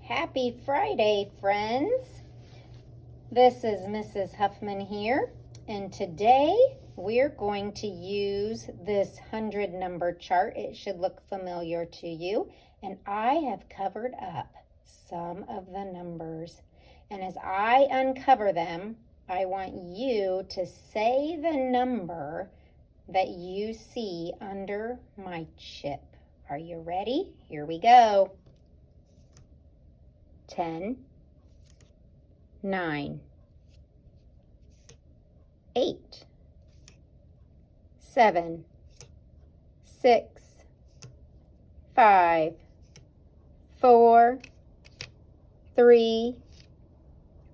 Happy Friday, friends. This is Mrs. Huffman here, and today we're going to use this 100 number chart. It should look familiar to you, and I have covered up some of the numbers. And as I uncover them, I want you to say the number that you see under my chip. Are you ready? Here we go. 10, 9, 8, 7, 6, 5, 4, 3,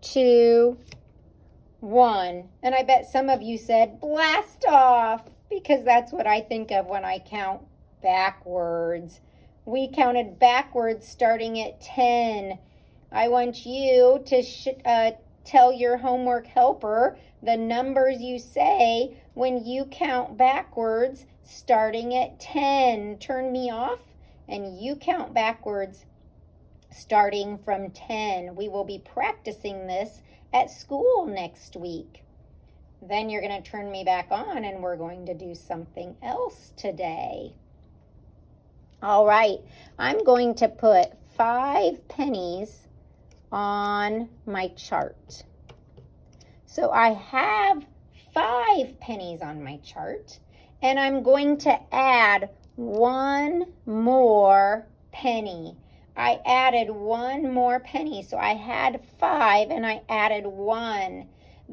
2, 1. And I bet some of you said, blast off, because that's what I think of when I count backwards. We counted backwards starting at 10. I want you to tell your homework helper the numbers you say when you count backwards starting at 10. Turn me off and you count backwards starting from 10. We will be practicing this at school next week. Then you're going to turn me back on and we're going to do something else today. All right, I'm going to put 5 pennies on my chart. So I have 5 pennies on my chart, and I'm going to add one more penny. I added one more penny, so I had 5 and I added 1.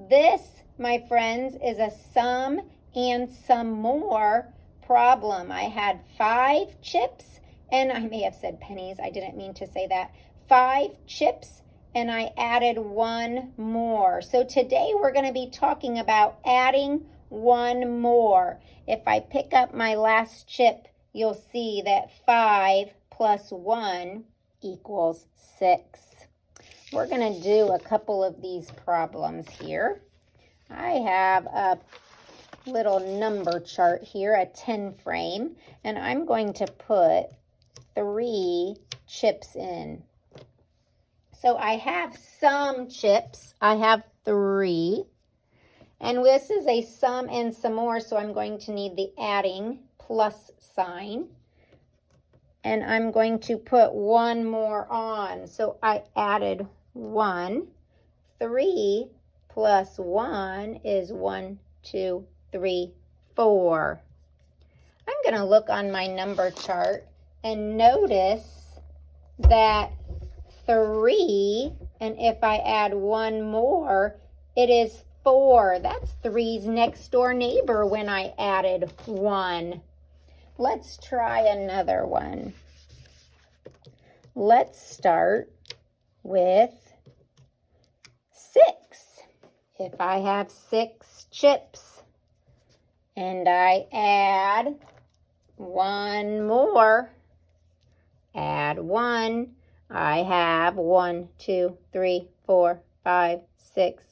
This, my friends, is a sum and some more problem. I had 5 chips, and I may have said pennies. I didn't mean to say that. 5 chips, and I added 1 more. So today we're going to be talking about adding 1 more. If I pick up my last chip, you'll see that 5 plus 1 equals 6. We're going to do a couple of these problems here. I have a little number chart here, a 10 frame, and I'm going to put 3 chips in. So I have some chips. I have 3. And this is a sum and some more, so I'm going to need the adding plus sign. And I'm going to put 1 more on. So I added 1. 3 plus 1 is 1, 2, 3, 4. I'm going to look on my number chart and notice that 3, and if I add 1 more, it is 4. That's 3's next door neighbor when I added 1. Let's try another one. Let's start with 6. If I have 6 chips and I add 1 more, add 1, I have 1, 2, 3, 4, 5, 6,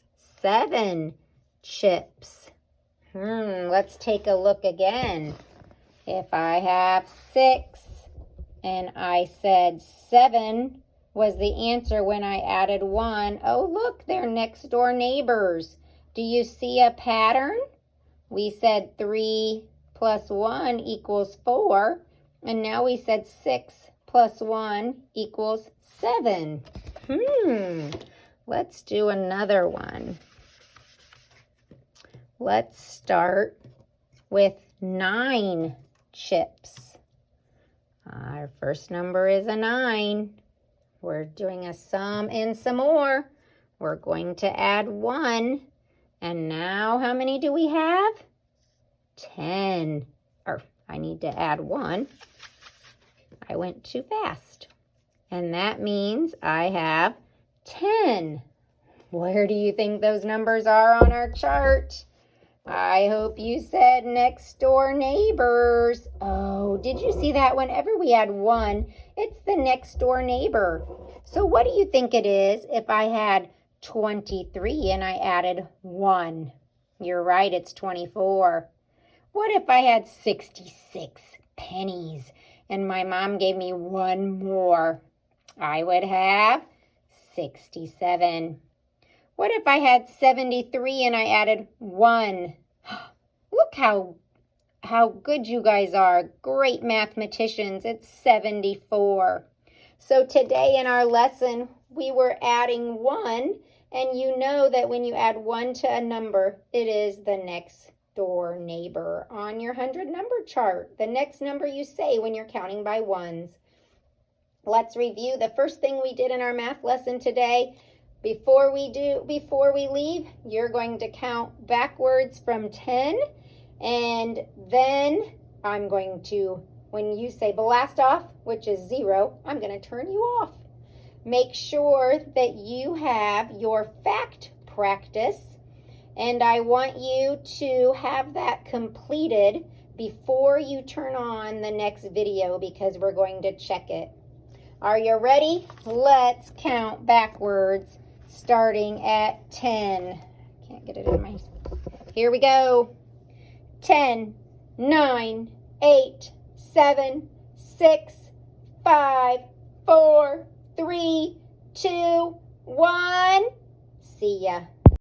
7 chips. Let's take a look again. If I have 6 and I said 7 was the answer when I added 1. Oh, look, they're next door neighbors. Do you see a pattern? We said 3 plus 1 equals 4, and now we said 6 plus 1 equals 7. Let's do another one. Let's start with 9 chips. Our first number is a 9. We're doing a sum and some more. We're going to add 1. And now how many do we have? 10. Or I need to add 1. I went too fast. And that means I have 10. Where do you think those numbers are on our chart? I hope you said next door neighbors. Oh, did you see that? Whenever we add 1, it's the next door neighbor. So what do you think it is if I had 23 and I added 1? You're right, it's 24. What if I had 66 pennies and my mom gave me 1 more? I would have 67. What if I had 73 and I added 1? Look how good you guys are. Great mathematicians. It's 74. So today in our lesson, we were adding 1, and you know that when you add 1 to a number, it is the next door neighbor on your 100 number chart. The next number you say when you're counting by ones. Let's review the first thing we did in our math lesson today. Before we leave, you're going to count backwards from 10, and then I'm going to, when you say blast off, which is 0, I'm going to turn you off. Make sure that you have your fact practice, and I want you to have that completed before you turn on the next video because we're going to check it. Are you ready? Let's count backwards, starting at 10. Can't get it in my... Here we go. 10, 9, 8, 7, 6, 5, 4, 3, 2, 1. See ya.